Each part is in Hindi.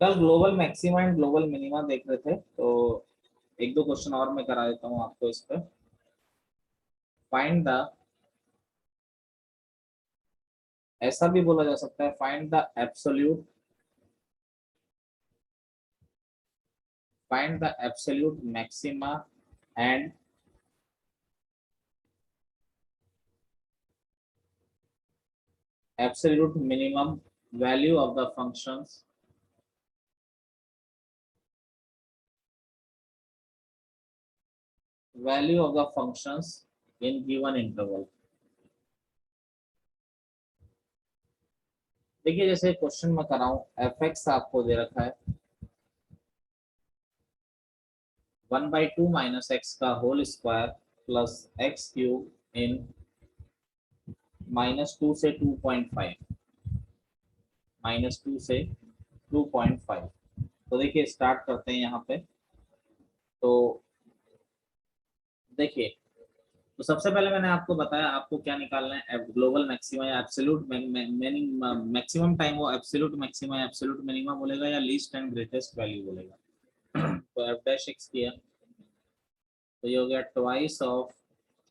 कल global maxima and global minima देख रहे थे, तो एक दो क्वेश्चन और मैं करा देता हूँ आपको इस पे। फाइंड द, ऐसा भी बोला जा सकता है, find the absolute maxima and absolute minimum value of the functions, in given interval. देखिए जैसे क्वेश्चन में कराऊं, एफ एक्स आपको दे रखा है 1/2 माइनस एक्स का whole square plus x cube in -2 से 2.5, -2 से 2.5। तो देखिए स्टार्ट करते हैं यहाँ पे। तो देखिए, तो सबसे पहले मैंने आपको बताया आपको क्या निकालना है, ग्लोबल मैक्सिमा या एब्सोल्यूट मैक्सिमम टाइम, वो एब्सोल्यूट मैक्सिमा या एब्सोल्यूट मिनिमा बोलेगा या लीस्ट एंड ग्रेटेस्ट वैल्यू बोलेगा। तो एफ डैश एक्स किया, तो ये हो गया ट्वाइस ऑफ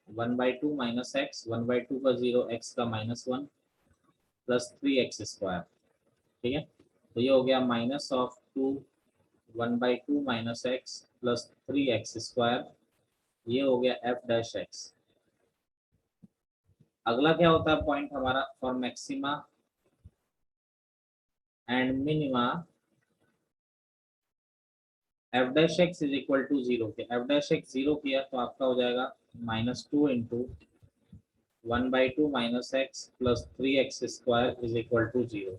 1/2 माइनस एक्स, 1/2 का 0, एक्स का -1 प्लस 3x²। ठीक है, तो ये हो गया minus of 2 1/2 minus x plus 3x²। ये हो गया एफ डैश एक्स। अगला क्या होता है पॉइंट हमारा, for maxima and minima f dash x is equal to 0 के, एफ डैश एक्स 0 किया तो आपका हो जाएगा -2 into 1/2 minus x plus 3x² is equal to 0।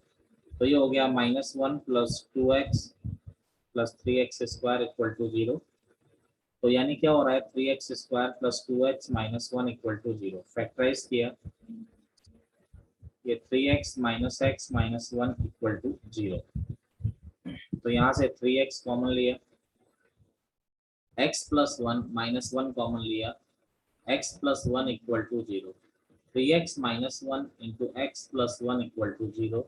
तो ये हो गया -1 plus 2x plus 3x² equal to 0। तो यानी क्या हो रहा है, 3x² plus 2x -1 equal to 0। Factorise किया, ये 3x minus x -1 equal to 0। तो यहाँ से 3x कॉमन लिया, x प्लस 1 -1 कॉमन लिया, x plus 1 equal to 0। 3x -1 into x plus 1 equal to 0।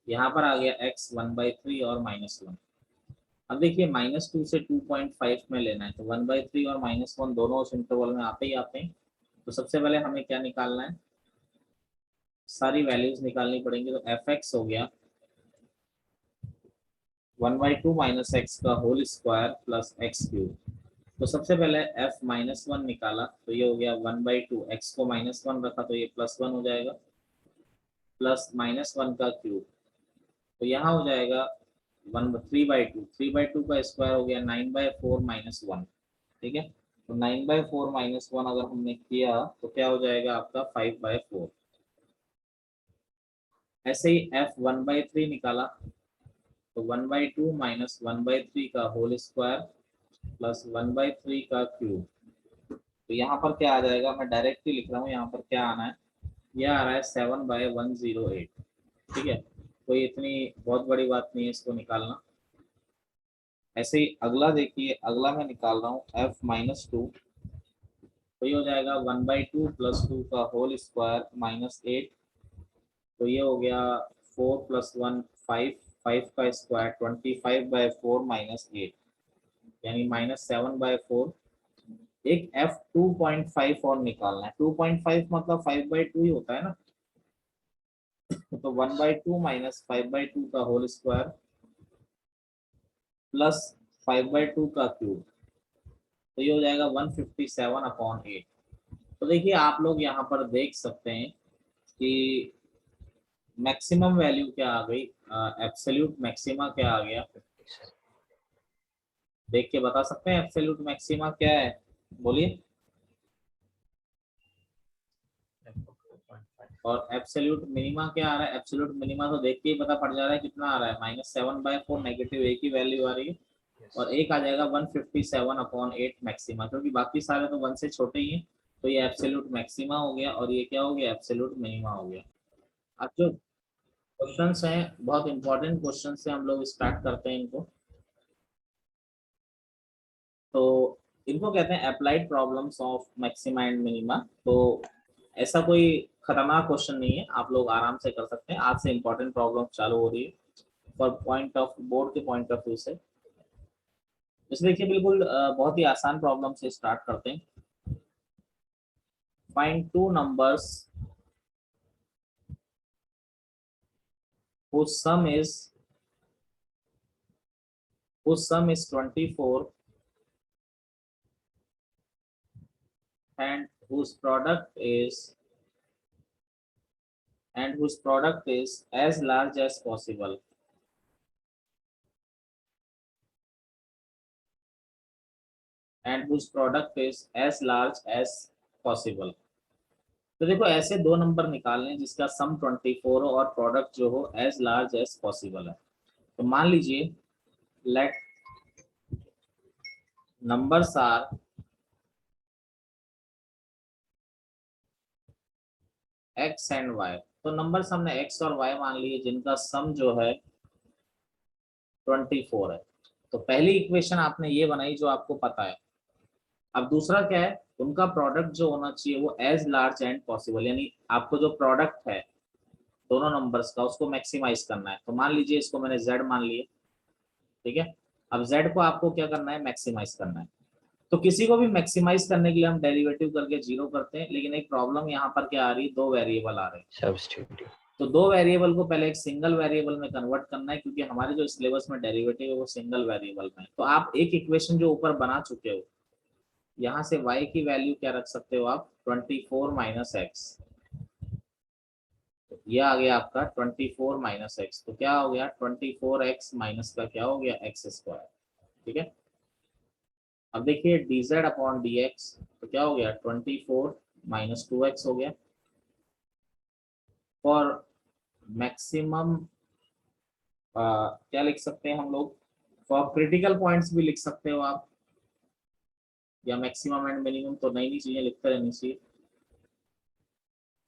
यहाँ पर आ गया x 1/3 और -1। अब देखिए -2 से 2.5 में लेना है, तो 1/3 और -1 दोनों उस इंटरवल में आते ही आते हैं। तो सबसे पहले हमें क्या निकालना है, सारी वैल्यूज निकालनी पड़ेंगी। तो एफ एक्स हो गया 1/2 माइनस एक्स का whole square plus x cube. तो सबसे पहले f -1 निकाला, तो ये हो गया 1/2, एक्स को -1 रखा तो ये +1 हो जाएगा, प्लस -1 का क्यूब। तो यहाँ हो जाएगा 3/2, 3/2 का स्क्वायर हो गया 9/4 -1। ठीक है, तो 9/4 -1 अगर हमने किया तो क्या हो जाएगा आपका 5/4। ऐसे ही f 1/3 निकाला, तो 1/2 माइनस 1/3 का होल स्क्वायर प्लस 1/3 का क्यूब। तो यहाँ पर क्या आ जाएगा, मैं डायरेक्ट ही लिख रहा हूँ, यहाँ पर क्या आना है, यह आ रहा है 7/108। ठीक है, कोई इतनी बहुत बड़ी बात नहीं है इसको निकालना। ऐसे ही अगला देखिए, अगला मैं निकाल रहा हूँ f-2। तो ये हो जाएगा 1/2 प्लस 2 का होल स्क्वायर -8। तो ये हो गया 4 प्लस 1 5, 5 का स्क्वायर 25/4 -8, यानी -7/4। एक f 2.5 और निकालना है, 2.5 मतलब 5/2 ही होता है ना। तो 1/2 माइनस 5/2 का होल स्क्वायर प्लस 5/2 का क्यूब। तो ये हो जाएगा 157/8। तो देखिए आप लोग यहाँ पर देख सकते हैं कि मैक्सिमम वैल्यू क्या आ गई, एब्सोल्यूट मैक्सिमा क्या आ गया, देख के बता सकते हैं एब्सोल्यूट मैक्सिमा क्या है, बोलिए। और एब्सोल्यूट मिनिमा क्या आ रहा है, एब्सोल्यूट मिनिमा तो देख के ही पता पड़ जा रहा है कितना आ रहा है, -7/4, नेगेटिव एक ही वैल्यू आ रही है। और एक आ जाएगा 157/8 मैक्सिमा, क्योंकि बाकी सारे तो 1 से छोटे ही हैं। तो ये एब्सोल्यूट मैक्सिमा हो गया और ये क्या हो गया, एब्सोल्यूट मिनिमा हो गया। अब जो क्वेश्चंस हैं बहुत इंपॉर्टेंट क्वेश्चन से हम लोग स्टार्ट करते हैं इनको। तो इनको कहते हैं applied problems of maxima and minima. तो ऐसा कोई खतरनाक क्वेश्चन नहीं है, आप लोग आराम से कर सकते हैं। आज से इंपॉर्टेंट प्रॉब्लम चालू हो रही है। फॉर पॉइंट ऑफ बोर्ड के पॉइंट ऑफ व्यू से। इस देखिए बिल्कुल बहुत ही आसान प्रॉब्लम से स्टार्ट करते हैं। Find two numbers whose sum is 24 and whose product is as large as possible. And whose product is as large as possible. तो देखो ऐसे दो नंबर निकालने जिसका सम 24 हो और प्रोडक्ट जो हो एज लार्ज एज पॉसिबल है। तो मान लीजिए let numbers are x and y। तो नंबर्स हमने x और y मान लिए जिनका सम जो है 24 है। तो पहली इक्वेशन आपने ये बनाई जो आपको पता है। अब दूसरा क्या है, उनका प्रोडक्ट जो होना चाहिए वो एज लार्ज एंड पॉसिबल, यानी आपको जो प्रोडक्ट है दोनों नंबर्स का उसको मैक्सिमाइज करना है। तो मान लीजिए इसको मैंने z मान लिया, ठीक है। अब z को आपको क्या करना है, मैक्सिमाइज करना है। तो किसी को भी मैक्सिमाइज करने के लिए हम डेरिवेटिव करके जीरो करते हैं, लेकिन एक प्रॉब्लम यहाँ पर क्या आ रही है, दो वेरिएबल आ रहे हैं। सब्स्टिट्यूट। तो दो वेरिएबल को पहले एक सिंगल वेरिएबल में कन्वर्ट करना है, क्योंकि हमारे जो सिलेबस में डेरिवेटिव है वो सिंगल वेरिएबल में। तो आप एक इक्वेशन जो ऊपर बना चुके हो, यहाँ से y की वैल्यू क्या रख सकते हो आप, 24 माइनस एक्स। ये आ गया आपका 24 माइनस एक्स। तो क्या हो गया, 24x माइनस का क्या हो गया, एक्स स्क्वायर, ठीक है। अब देखिए dz अपॉन dx, तो क्या हो गया 24 माइनस 2x हो गया। फॉर मैक्सिमम क्या लिख सकते हैं हम लोग, फॉर क्रिटिकल पॉइंट्स भी लिख सकते हो आप, या मैक्सिमम एंड मिनिमम तो नई चीजें लिखते रहनी चाहिए।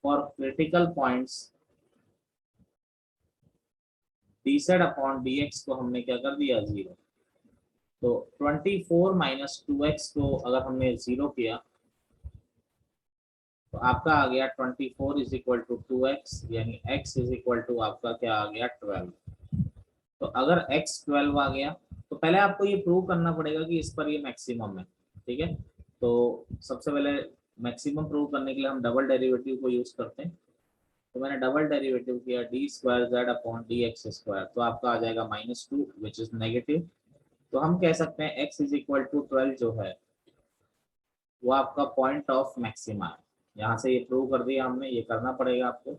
For critical points dz upon dx को हमने क्या कर दिया, 0। तो 24 माइनस 2x को अगर हमने 0 किया तो आपका आ गया 24 इज इक्वल टू 2x, यानी x इज इक्वल टू आपका क्या आ गया, 12। तो अगर x 12 आ गया तो पहले आपको ये प्रूव करना पड़ेगा कि इस पर ये मैक्सिमम है, ठीक है। तो सबसे पहले मैक्सिमम प्रूव करने के लिए हम डबल डेरिवेटिव को यूज करते हैं। तो मैंने डबल डेरिवेटिव किया D square Z upon D x square, तो आपका आ जाएगा -2 विच इज नेगेटिव। तो हम कह सकते हैं x इज इक्वल टू 12 जो है वो आपका पॉइंट ऑफ मैक्सिमा है। यहाँ से ये प्रूव कर दिया हमने, ये करना पड़ेगा आपको।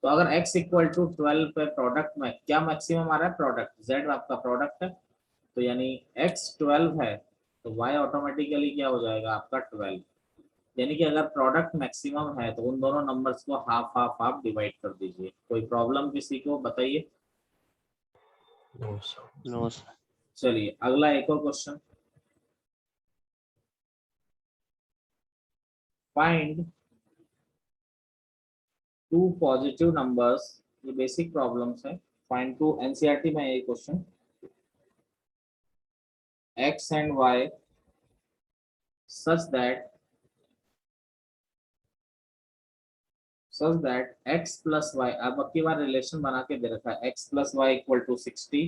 तो अगर x इक्वल टू 12 पे प्रोडक्ट में क्या मैक्सिमम आ रहा है, प्रोडक्ट z आपका प्रोडक्ट है, तो यानी x 12 है तो y ऑटोमेटिकली क्या हो जाएगा आपका 12। यानी कि अगर प्रोडक्ट मैक्सिमम है तो उन दोनों नंबर्स को हाफ हाफ हाफ डिवाइड कर दीजिए। कोई प्रॉब्लम किसी को बताइए। No sir. चलिए अगला एक और question. Find two positive numbers, ये बेसिक प्रॉब्लम्स है। फाइंड टू, एनसीईआरटी में ये question, x and y such that x plus y, अब की बार रिलेशन बना के दे रखा है, x plus y equal to 60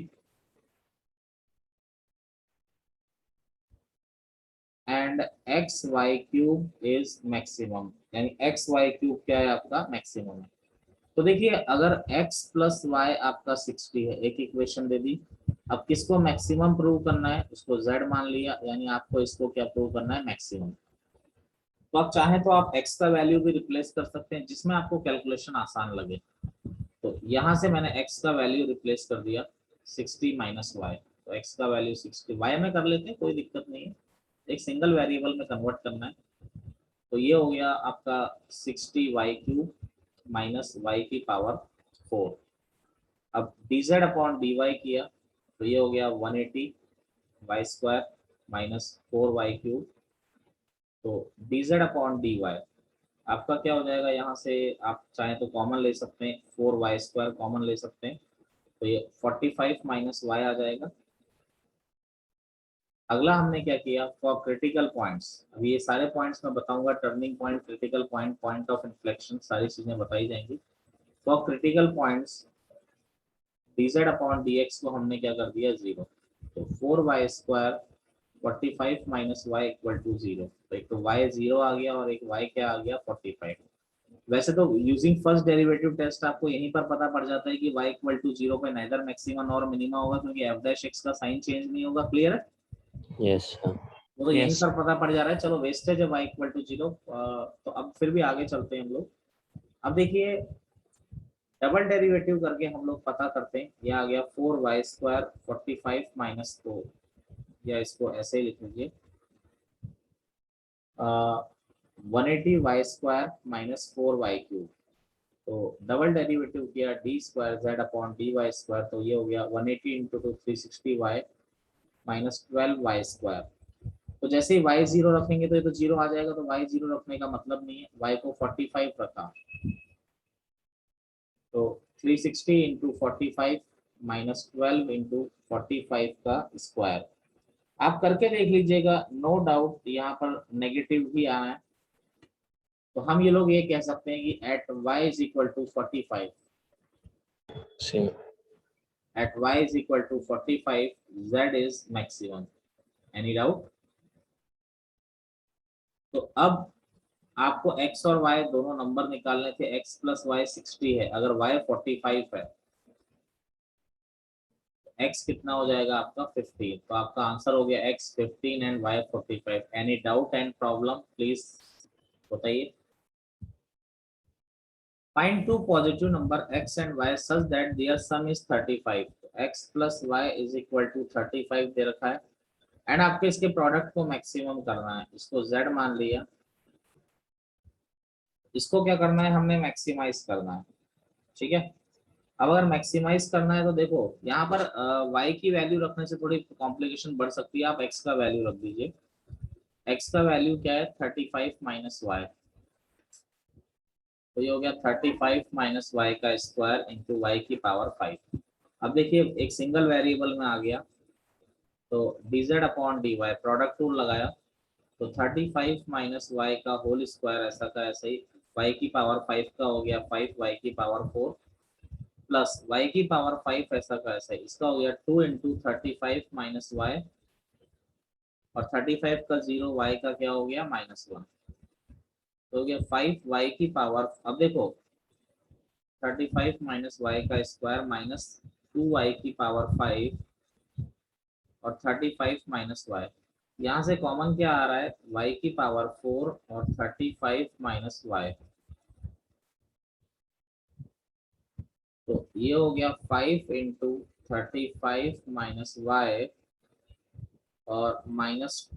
and x y cube is maximum, यानी एक्स वाई क्यूब क्या है आपका मैक्सिमम है। तो देखिए अगर x प्लस वाई आपका 60 है, एक इक्वेशन दे दी। अब किसको मैक्सिमम प्रूव करना है, उसको z मान लिया, यानी आपको इसको क्या प्रूव करना है, मैक्सिमम। तो आप चाहें तो आप x का वैल्यू भी रिप्लेस कर सकते हैं जिसमें आपको कैलकुलेशन आसान लगे। तो यहाँ से मैंने x का वैल्यू रिप्लेस कर दिया 60 माइनस वाई। तो x का वैल्यू 60 y में कर लेते हैं, कोई दिक्कत नहीं है, एक सिंगल वेरिएबल में कन्वर्ट करना है। तो ये हो गया आपका 60 वाई क्यूब माइनस वाई की पावर 4। अब dz अपॉन dy किया तो ये हो गया 180 y square minus 4 y cube. तो dz अपॉन dy आपका क्या हो जाएगा, यहाँ से आप चाहें तो कॉमन ले सकते हैं, 4 वाई स्क्वायर कॉमन ले सकते हैं, तो ये 45 माइनस वाई आ जाएगा। अगला हमने क्या किया, फॉर क्रिटिकल पॉइंट्स, अभी ये सारे पॉइंट्स मैं बताऊंगा, turning point, critical point, point of inflection, सारी चीजें बताई जाएंगी। For critical points dz upon dx को हमने क्या कर दिया 0। तो 4y² 45 minus Y equal to 0। तो एक तो y 0 आ गया और एक y क्या आ गया 45। वैसे तो यूजिंग फर्स्ट डेरिवेटिव टेस्ट आपको यहीं पर पता पड़ जाता है कि y इक्वल टू 0 पे नेदर मैक्सिमा नॉर मिनिमा होगा, क्योंकि f डैश x का साइन चेंज नहीं होगा। क्लियर है? Yes sir. वो तो यहीं यस पर पता पड़ जा रहा है। चलो वेस्टेज है y इक्वल टू 0। तो अब फिर भी आगे चलते हैं हम लोग। अब देखिए डबल डेरिवेटिव करके हम लोग पता करते हैं। यह आ गया 4y² 45 माइनस 4, या इसको ऐसे ही लिख लीजिए 180y² माइनस 4y³। तो डबल डेरिवेटिव किया d² z अपॉन dy²। तो ये हो गया 180 इंटू 360y माइनस 12y²। तो जैसे ही y 0 रखेंगे तो ये तो 0 आ जाएगा। तो y 0 रखने का मतलब नहीं है, y को 45 रखा। तो 360 इंटू 45 माइनस 12 इंटू 45 का स्क्वायर। आप करके देख लीजिएगा, नो डाउट यहाँ पर नेगेटिव भी आना है। तो हम ये लोग ये कह सकते हैं कि at y is equal to 45, same. at y is equal to 45 z is maximum। Any doubt? तो अब आपको x और y दोनों नंबर निकालने थे। x प्लस वाई 60 है, अगर y 45 है, x कितना हो जाएगा आपका 15। तो आपका आंसर हो गया x 15 and y 45। Any doubt and problem please बताइए। Find two positive number x and y such that their sum is 35। x plus y is equal to 35 दे रखा है, एंड आपके इसके प्रोडक्ट को मैक्सिमम करना है। इसको z मान लिया, इसको क्या करना है हमने मैक्सिमाइज करना है। ठीक है, अब अगर मैक्सिमाइज करना है तो देखो यहाँ पर y की वैल्यू रखने से थोड़ी कॉम्प्लिकेशन बढ़ सकती है। आप x का वैल्यू रख दीजिए। x का वैल्यू क्या है 35 माइनस वाई। तो ये हो गया 35 माइनस वाई का स्क्वायर इंटू वाई की पावर 5। अब देखिए एक सिंगल वेरिएबल में आ गया, तो dz upon dy product rule लगाया। तो 35 माइनस वाई का होल स्क्वायर ऐसा का ऐसा ही, y की पावर 5 का हो गया 5 y की पावर 4 प्लस y की पावर 5 ऐसा का ऐसा ही, इसका हो गया 2 इंटू 35 माइनस वाई, और 35 का 0 y का क्या हो गया -1। तो हो गया 5 y की पावर। अब देखो 35 माइनस वाई का स्क्वायर माइनस 2y की पावर 5 और 35 माइनस वाई, यहाँ से कॉमन क्या आ रहा है y की पावर 4 और 35 माइनस वाई। तो ये हो गया 5 इंटू 35 माइनस वाई और माइनस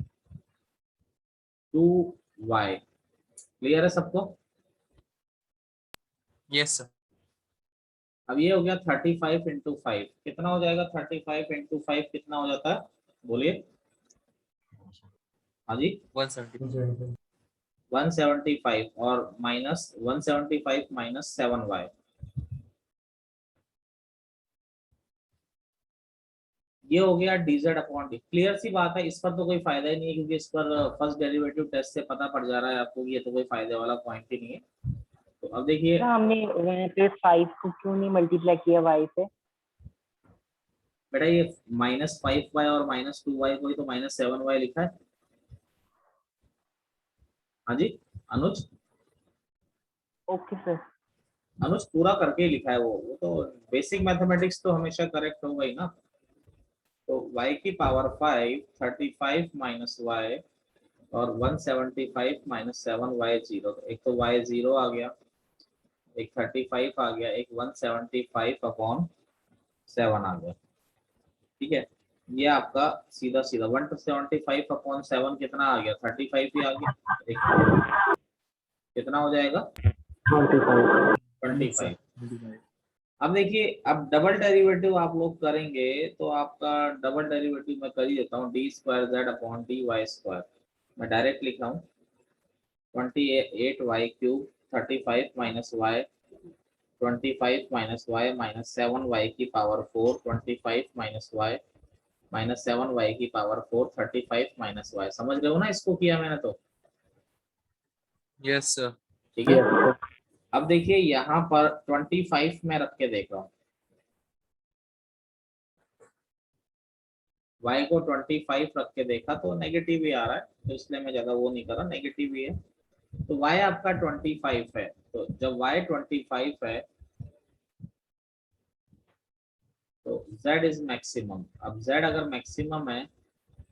2y। क्लियर है सबको? Yes sir. अब ये हो गया 35 इंटू 5 कितना हो जाएगा? 35 इंटू 5 कितना हो जाता है बोलिए? हाँ जी 170 175 और माइनस 175 माइनस 7y। ये हो गया dz अपॉन डी। क्लियर सी बात है, इस पर तो कोई फायदा ही नहीं है, क्योंकि इस पर फर्स्ट डेरिवेटिव टेस्ट से पता पड़ जा रहा है आपको कि ये तो कोई फायदे वाला पॉइंट ही नहीं है। तो अब देखिए हमने वहाँ पे 5 को क्यों नहीं मल्टीप्लाई किया y से? बेटा ये -5y और -2y को ही तो -7y लिखा है। हाँ जी अनुज, ओके सर। अनुज पूरा करके ही लिखा है वो तो बेसिक मैथमेटिक्स तो हमेशा करेक्ट होगा ही ना। तो y की पावर 5 35 माइनस y और 175 माइनस 7y 0। तो एक तो y 0 आ गया, एक 35 आ गया, एक 175 अपॉन 7 आ गया। ठीक है, ये आपका सीधा सीधा 175 अपॉन 7 कितना आ गया 35 ही आ गया। एक कितना हो जाएगा 25। अब देखिए अब डबल डेरिवेटिव आप लोग करेंगे तो आपका डबल डेरिवेटिव मैं कर ही देता हूँ d² z अपॉन dy²। मैं डायरेक्ट लिख रहा हूँ 28y³ 35 minus y 25 minus y minus 7y की power 4 25 minus y minus 7y की पावर 4 35 माइनस y। समझ रहे हो ना इसको किया मैंने तो? Yes sir. ठीक है, अब देखिए यहाँ पर 25 में रख के देख रहा हूँ। y को 25 रख के देखा तो नेगेटिव ही आ रहा है, तो इसलिए मैं ज्यादा वो नहीं कर रहा, नेगेटिव ही है। तो y आपका 25 है, तो जब y 25 है तो z इज मैक्सिमम। अब z अगर मैक्सिमम है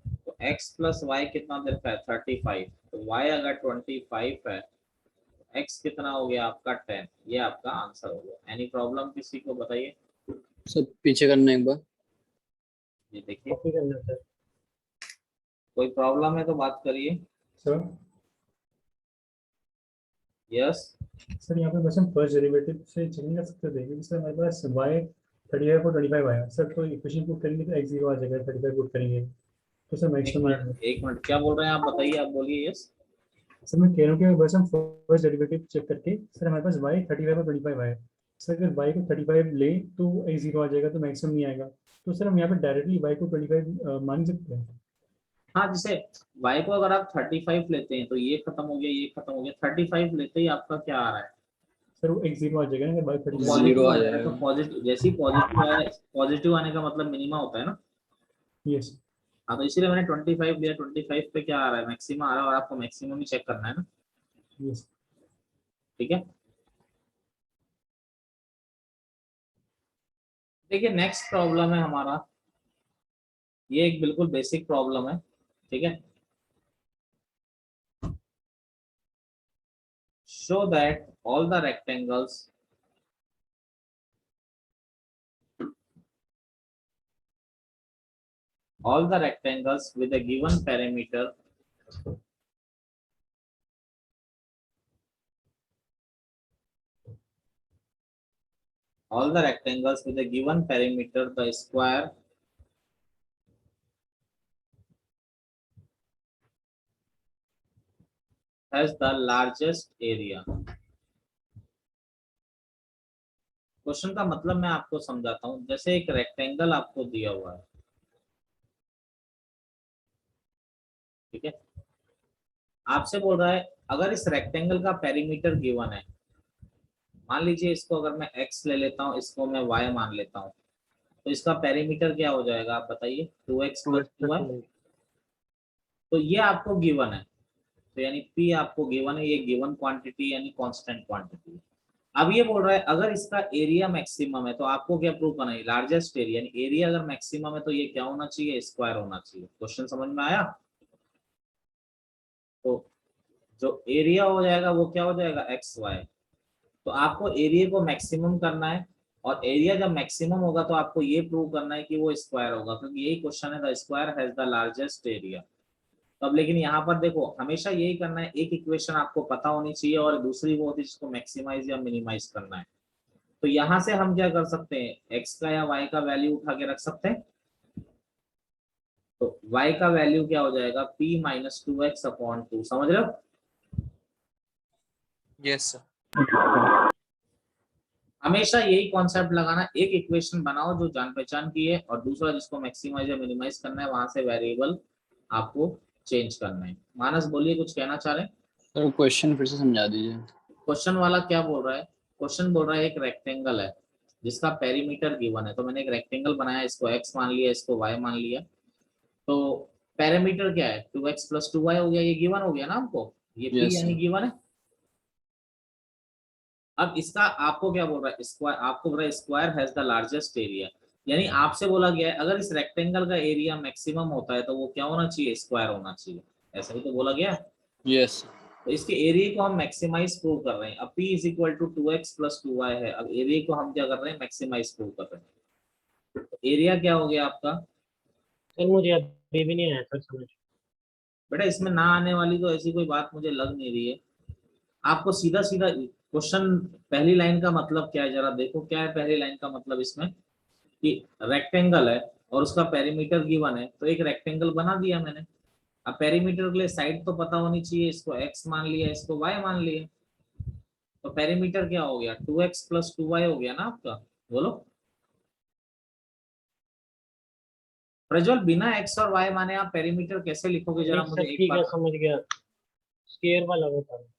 तो x प्लस वाई कितना देता है 35, तो y अगर 25 है तो x कितना हो गया आपका 10। ये आपका आंसर हो गया। एनी प्रॉब्लम किसी को बताइए। सब पीछे करना एक बार। ये देखिए कॉपी करना सर। कोई प्रॉब्लम है तो बात करिए। सर यस सर यहाँ पे बस हम फर्स्ट डेरिवेटिव से चेक नहीं कर सकते थे, क्योंकि सर हमारे पास y 35 को 25 आया सर, तो इक्वेशन पुट करेंगे तो x 0 आ जाएगा, 35 पुट करेंगे तो सर एक मैक्सिमम आएगा। मिनट एक मिनट, क्या बोल रहे हैं आप, बताइए, आप बोलिए। यस सर मैं कह रहा हूँ कि बस हम फर्स्ट डेरिवेटिव चेक करके सर हमारे पास y 35 और 25 आया। सर अगर y को 35 ले तो x 0 आ जाएगा, तो मैक्सिमम नहीं आएगा। तो सर हम यहाँ पे डायरेक्टली y को 25 मान सकते हैं। हाँ, जैसे y को अगर आप 35 लेते हैं तो ये खत्म हो गया, ये खत्म हो गया, 35 लेते ही आपका क्या आ रहा है, सर वो x 0 आ जाएगा ना, अगर y 35 Zero पॉजिटिव आ आ जाएगा। जाएगा। तो पॉजिटिव, जैसे ही पॉजिटिव आया, पॉजिटिव आने का मतलब मिनिमा होता है ना। यस। हाँ, तो इसीलिए मैंने 25 लिया। 25 पे क्या आ रहा है, मैक्सिमम आ रहा है, और आपको मैक्सिमम ही चेक करना है ना। यस। ठीक है, देखिए नेक्स्ट प्रॉब्लम है हमारा, ये एक बिल्कुल बेसिक प्रॉब्लम है। ठीक है, show that all the rectangles with a given perimeter the square has the largest area। Question का मतलब मैं आपको समझाता हूं। जैसे एक रेक्टेंगल आपको दिया हुआ है, ठीक है, आपसे बोल रहा है अगर इस रेक्टेंगल का पेरीमीटर गिवन है, मान लीजिए इसको अगर मैं x ले लेता हूं, इसको मैं y मान लेता हूं, तो इसका पेरीमीटर क्या हो जाएगा आप बताइए, 2x प्लस 2y। तो ये आपको गिवन है, तो यानी p आपको गिवन है, ये गिवन क्वांटिटी यानी कांस्टेंट क्वांटिटी। अब ये बोल रहा है अगर इसका एरिया मैक्सिमम है तो आपको क्या प्रूव करना है, लार्जेस्ट एरिया। यानी एरिया अगर मैक्सिमम है तो ये क्या होना चाहिए, स्क्वायर होना चाहिए। क्वेश्चन समझ में आया। तो जो एरिया हो जाएगा वो क्या हो जाएगा, एक्स वाई। तो आपको एरिया को मैक्सिमम करना है, और एरिया जब मैक्सिमम होगा तो आपको ये प्रूव करना है कि वो स्क्वायर होगा, क्योंकि यही क्वेश्चन है, the square has the largest area. तब लेकिन यहाँ पर देखो हमेशा यही करना है, एक इक्वेशन आपको पता होनी चाहिए और दूसरी वो होती है जिसको मैक्सिमाइज या मिनिमाइज करना है। तो यहाँ से हम क्या कर सकते हैं, एक्स का या वाई का वैल्यू उठा के रख सकते हैं। तो y का वैल्यू क्या हो जाएगा, p माइनस 2x अपॉन 2। समझ रहे हो। Yes sir. हमेशा यही कॉन्सेप्ट लगाना, एक इक्वेशन बनाओ जो जान पहचान की है, और दूसरा जिसको मैक्सिमाइज या मिनिमाइज करना है, वहां से वेरिएबल आपको चेंज करना है। मानस बोलिए, कुछ कहना चाह रहे हैं। सर क्वेश्चन फिर से समझा दीजिए। क्वेश्चन वाला क्या बोल रहा है, क्वेश्चन बोल रहा है एक रेक्टेंगल है जिसका पेरीमीटर गिवन है। तो मैंने एक रेक्टेंगल बनाया, इसको x मान लिया, इसको y मान लिया। तो पेरीमीटर क्या है, 2x प्लस 2y हो गया, ये गिवन हो गया ना हमको, ये p यस यानी सर। गिवन है। अब इसका आपको क्या बोल रहा है, स्क्वायर। आपको बोल रहा है square has the largest area, यानी आपसे बोला गया है अगर इस रेक्टेंगल का एरिया मैक्सिमम होता है तो वो क्या होना चाहिए, स्क्वायर होना चाहिए। ऐसा ही तो बोला गया है। यस तो इसके एरिया को हम मैक्सिमाइज प्रूव कर रहे हैं। अब p is equal to 2x plus 2y है। अब एरिया को हम क्या कर रहे हैं, मैक्सिमाइज प्रूव कर रहे हैं। तो एरिया क्या हो गया आपका, सर मुझे अभी भी नहीं आया सर समझ। बेटा इसमें ना आने वाली तो ऐसी कोई बात मुझे लग नहीं रही है। आपको सीधा सीधा क्वेश्चन, पहली लाइन का मतलब क्या है जरा देखो, क्या है पहली लाइन का मतलब इसमें, कि रेक्टेंगल है और उसका पेरीमीटर गिवन है, तो एक रेक्टेंगल बना दिया मैंने। अब पेरीमीटर के लिए साइड तो पता होनी चाहिए, इसको x मान लिया, इसको y मान लिया। तो पेरीमीटर क्या हो गया, 2x प्लस 2y हो गया ना आपका। बोलो प्रज्वल, बिना x और y माने आप पेरीमीटर कैसे लिखोगे, जरा मुझे एक ठीक है बात। समझ गया, स्क्वायर वाला बता रहा हूँ।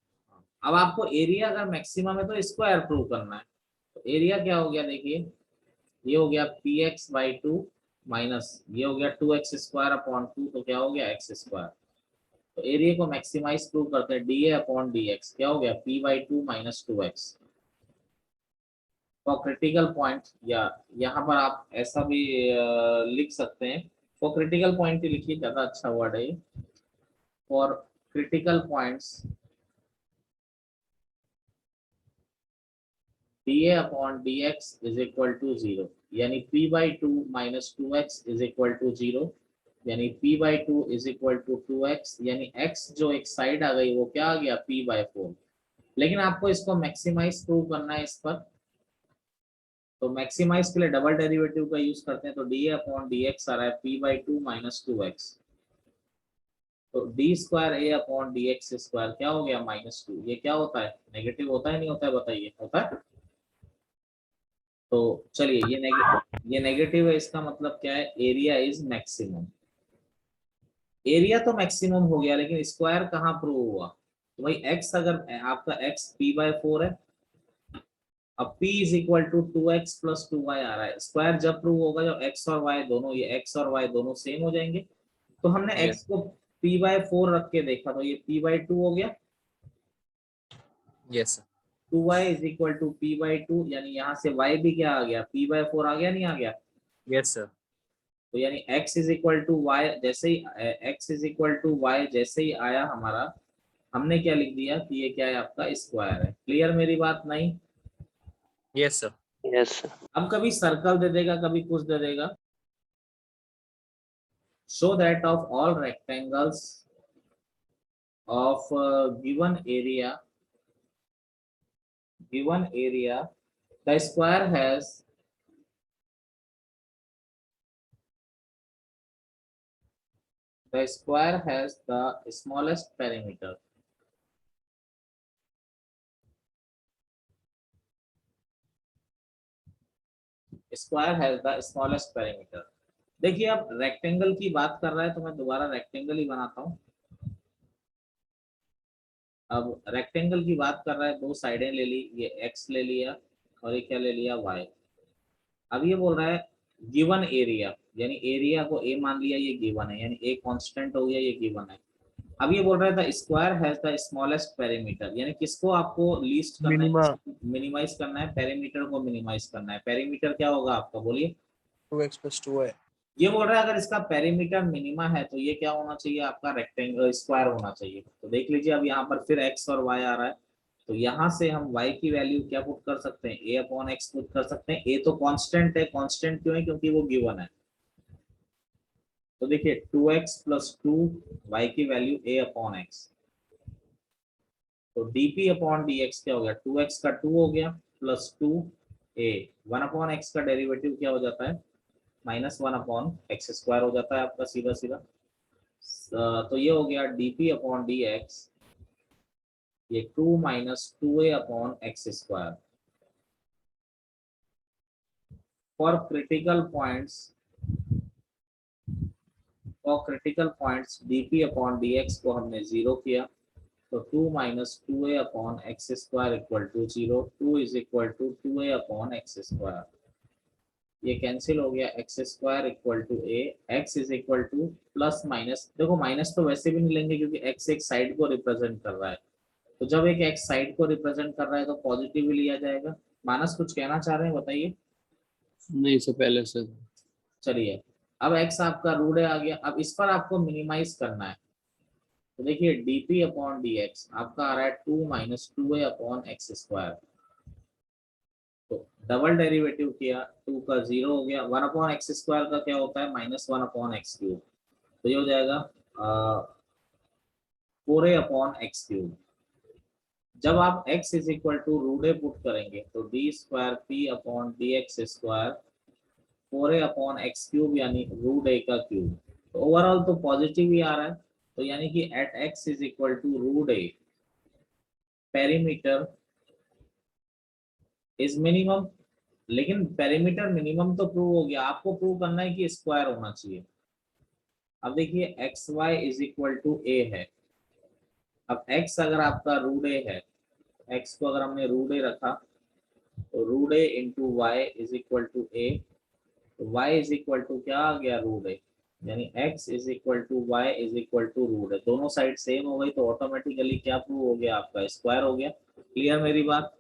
अब आपको एरिया अगर मैक्सिमम है तो स्क्वायर प्रूव करना है। तो एरिया क्या हो गया देखिए, ये हो गया px बाई 2 माइनस ये हो गया 2x² अपॉन 2, तो क्या हो गया x²। तो एरिया को मैक्सिमाइज प्रूव करते हैं, dA अपॉन dx क्या हो गया p/2 minus 2x। For critical point, या यहाँ पर आप ऐसा भी लिख सकते हैं, फॉर क्रिटिकल पॉइंट ही लिखिए, ज्यादा अच्छा वर्ड है। For critical points dA upon dx is equal to 0, यानी p/2 minus 2x is equal to 0, यानी p/2 is equal to 2x, यानी x जो एक साइड आ गई वो क्या आ गया p/4। लेकिन आपको इसको मैक्सिमाइज प्रूव करना है इस पर, तो मैक्सिमाइज के लिए डबल डेरिवेटिव का यूज करते हैं, तो dA अपॉन dx आ रहा है p/2 माइनस 2x, तो d² A अपॉन dx² क्या हो गया -2। ये क्या होता है, नेगेटिव होता है नहीं होता है, बताइए होता है। तो चलिए ये नेगेटिव है, इसका मतलब क्या है, एरिया इज मैक्सिमम। एरिया तो मैक्सिमम हो गया, लेकिन स्क्वायर कहाँ प्रूव हुआ, तो भाई x, अगर आपका x p/4 है, अब p is equal to 2x plus 2y आ रहा है, स्क्वायर जब प्रूव होगा जब x और y दोनों, ये x और y दोनों सेम हो जाएंगे। तो हमने Yes. x को p/4 रख के देखा, तो ये p/2 हो गया, yes sir. 2y is equal to p/2, यानी यहाँ से y भी क्या आ गया p/4 आ गया, नहीं आ गया। Yes sir. तो यानी x is equal to y, जैसे ही x is equal to y जैसे ही आया हमारा, हमने क्या लिख दिया कि ये क्या है आपका स्क्वायर है। क्लियर मेरी बात, नहीं? Yes sir. Yes sir. अब कभी सर्कल दे देगा, कभी कुछ दे देगा। Show that of all rectangles of given area the square has the smallest perimeter। Square has the smallest perimeter. देखिए अब रेक्टेंगल की बात कर रहा है, तो मैं दोबारा रेक्टेंगल ही बनाता हूँ। अब रेक्टेंगल की बात कर रहा है, दो साइडें ले ली, ये x ले लिया और ये क्या ले लिया y। अब ये बोल रहा है गिवन एरिया, यानी एरिया को a मान लिया, ये गिवन है, यानी a कांस्टेंट हो गया, ये गिवन है। अब ये बोल रहा है the square has the smallest perimeter, यानी किसको आपको लीस्ट करना है, मिनिमाइज करना है, पेरीमीटर को मिनिमाइज करना है। पेरीमीटर क्या होगा आपका, बोलिए। 2x + 2y। ये बोल रहा है अगर इसका पेरीमीटर मिनिमा है तो ये क्या होना चाहिए आपका, रेक्टेंगल स्क्वायर होना चाहिए। तो देख लीजिए अब यहाँ पर फिर x और y आ रहा है, तो यहाँ से हम y की वैल्यू क्या पुट कर सकते हैं, a अपॉन x पुट कर सकते हैं। a तो कांस्टेंट है, कांस्टेंट क्यों है, क्योंकि वो गिवन है। तो देखिए 2x + 2 y की वैल्यू a अपॉन x, तो dp अपॉन dx क्या हो गया, 2x का 2 हो गया प्लस 2a, 1 अपॉन x का डेरिवेटिव क्या हो जाता है, -1 अपॉन x² हो जाता है आपका सीधा सीधा। तो ये हो गया dp अपॉन dx, ये 2 - 2a upon x²। For critical points dp upon dx को हमने 0 किया, तो 2 - 2a upon x² equal to 0, 2 is equal to 2a upon x²। ये कैंसिल हो गया, x² equal to a, x is equal to plus minus, देखो माइनस तो वैसे भी नहीं लेंगे क्योंकि x एक साइड को रिप्रेजेंट कर रहा है, तो जब एक x साइड को रिप्रेजेंट कर रहा है तो पॉजिटिव ही लिया जाएगा। मानस कुछ कहना चाह रहे हैं, बताइए। नहीं सर, पहले से। चलिए अब x आपका रूट आ गया, अब इस पर आपको मिनिमाइज करना है, तो देखिए dp अपॉन dx आपका आ रहा है 2 - 2a अपॉन x²। तो डबल डेरिवेटिव किया, 2 का 0 हो गया, 1 अपॉन x² का क्या होता है, -1 अपॉन x³, तो ये हो जाएगा 4a अपॉन x³। जब आप x is equal to root a put करेंगे तो d² p upon dx², 4a upon x³ यानी रूट a का क्यूब। तो ओवरऑल तो पॉजिटिव ही आ रहा है, तो यानी कि at x is equal to root a perimeter is minimum. लेकिन पेरीमीटर मिनिमम तो प्रूव हो गया, आपको प्रूव करना है कि स्क्वायर होना चाहिए। अब देखिए xy is equal to a है, अब x अगर आपका रूट a है, x को अगर हमने रूट a रखा तो root a into y is equal to a, तो y इज इक्वल टू क्या आ गया, रूट है, यानी x is equal to y is equal to root है। दोनों साइड सेम हो गई तो ऑटोमेटिकली क्या प्रूव हो गया आपका, स्क्वायर हो गया। क्लियर मेरी बात?